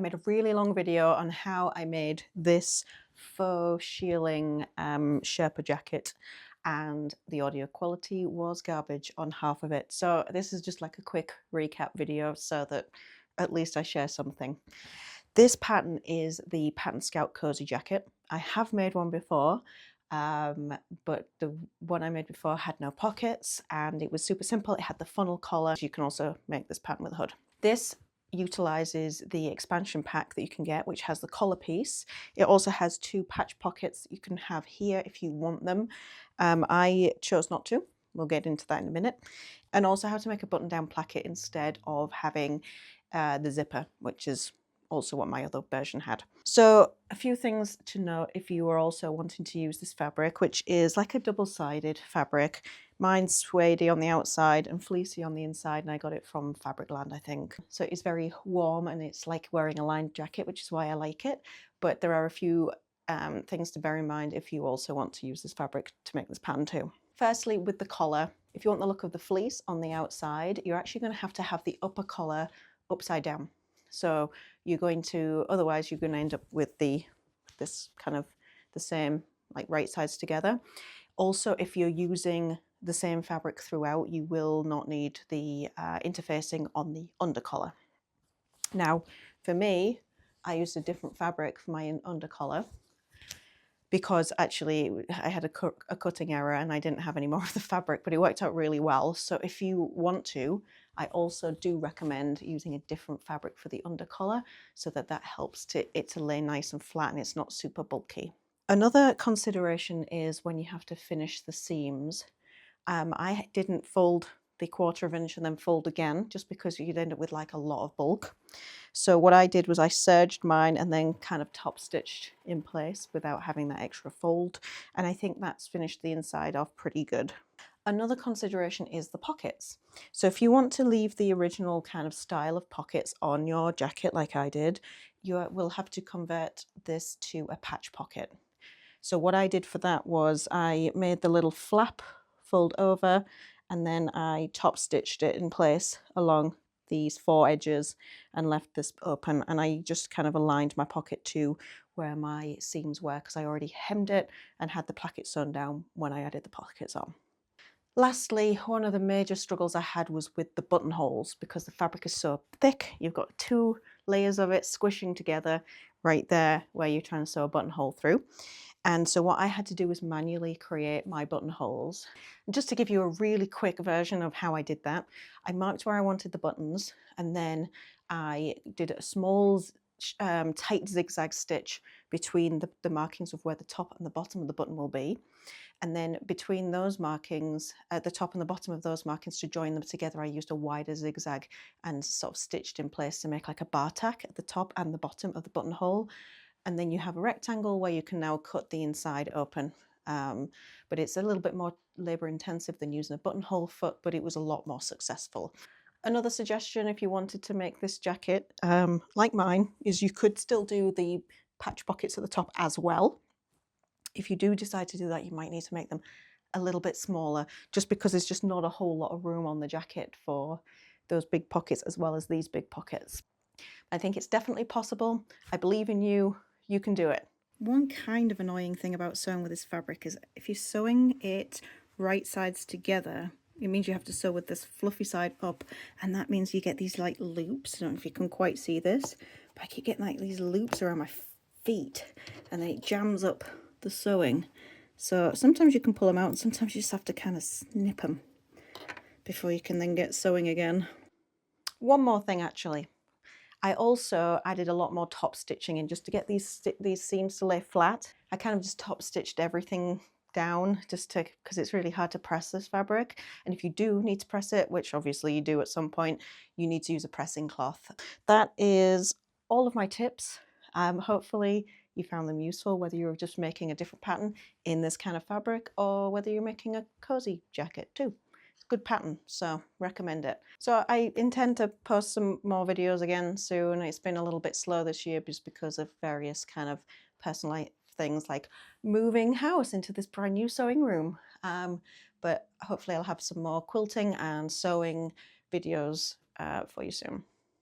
I made a really long video on how I made this Faux Shearling Sherpa jacket, and the audio quality was garbage on half of it. So this is just like a quick recap video so that at least I share something. This pattern is the Pattern Scout Cozy jacket. I have made one before, but the one I made before had no pockets and it was super simple. It had the funnel collar. You can also make this pattern with a hood. This utilizes the expansion pack that you can get, which has the collar piece. It also has two patch pockets that you can have here if you want them. I chose not to. We'll get into that in a minute. And also how to make a button down placket instead of having the zipper, which is also what my other version had. So a few things to note if you are also wanting to use this fabric, which is like a double-sided fabric. Mine's suede on the outside and fleecy on the inside, and I got it from Fabricland, I think. So it's very warm and it's like wearing a lined jacket, which is why I like it. But there are a few things to bear in mind if you also want to use this fabric to make this pattern too. Firstly, with the collar, if you want the look of the fleece on the outside, you're actually going to have the upper collar upside down. So you're going to, otherwise you're going to end up with this kind of the same, like right sides together. Also, if you're using the same fabric throughout, you will not need the interfacing on the undercollar. Now, for me, I used a different fabric for my undercollar because actually I had a cutting error and I didn't have any more of the fabric, but it worked out really well. So if you want to, I also do recommend using a different fabric for the undercollar so that helps it to lay nice and flat and it's not super bulky. Another consideration is when you have to finish the seams. I didn't fold the 1/4 inch and then fold again, just because you'd end up with like a lot of bulk. So what I did was I serged mine and then kind of top stitched in place without having that extra fold. And I think that's finished the inside off pretty good. Another consideration is the pockets. So if you want to leave the original kind of style of pockets on your jacket like I did, you will have to convert this to a patch pocket. So what I did for that was I made the little flap fold over and then I top stitched it in place along these 4 edges and left this open, and I just kind of aligned my pocket to where my seams were because I already hemmed it and had the placket sewn down when I added the pockets on. Lastly, one of the major struggles I had was with the buttonholes because the fabric is so thick. You've got 2 layers of it squishing together right there where you're trying to sew a buttonhole through. And so what I had to do was manually create my buttonholes. And just to give you a really quick version of how I did that, I marked where I wanted the buttons and then I did a small tight zigzag stitch between the markings of where the top and the bottom of the button will be. And then between those markings, at the top and the bottom of those markings, to join them together, I used a wider zigzag and sort of stitched in place to make like a bar tack at the top and the bottom of the buttonhole. And then you have a rectangle where you can now cut the inside open. But it's a little bit more labor intensive than using a buttonhole foot, but it was a lot more successful. Another suggestion if you wanted to make this jacket, like mine, is you could still do the patch pockets at the top as well. If you do decide to do that, you might need to make them a little bit smaller, just because there's just not a whole lot of room on the jacket for those big pockets as well as these big pockets. I think it's definitely possible. I believe in you. You can do it. One kind of annoying thing about sewing with this fabric is if you're sewing it right sides together, it means you have to sew with this fluffy side up, and that means you get these like loops. I don't know if you can quite see this, but I keep getting like these loops around my feet and then it jams up the sewing. So sometimes you can pull them out and sometimes you just have to kind of snip them before you can then get sewing again. One more thing actually. I also added a lot more top stitching in just to get these seams to lay flat. I kind of just top stitched everything down just to, because it's really hard to press this fabric. And if you do need to press it, which obviously you do at some point, you need to use a pressing cloth. That is all of my tips. Hopefully you found them useful, whether you're just making a different pattern in this kind of fabric or whether you're making a cozy jacket too. Good pattern, so recommend it. So I intend to post some more videos again soon. It's been a little bit slow this year just because of various kind of personal things like moving house into this brand new sewing room. But hopefully I'll have some more quilting and sewing videos for you soon.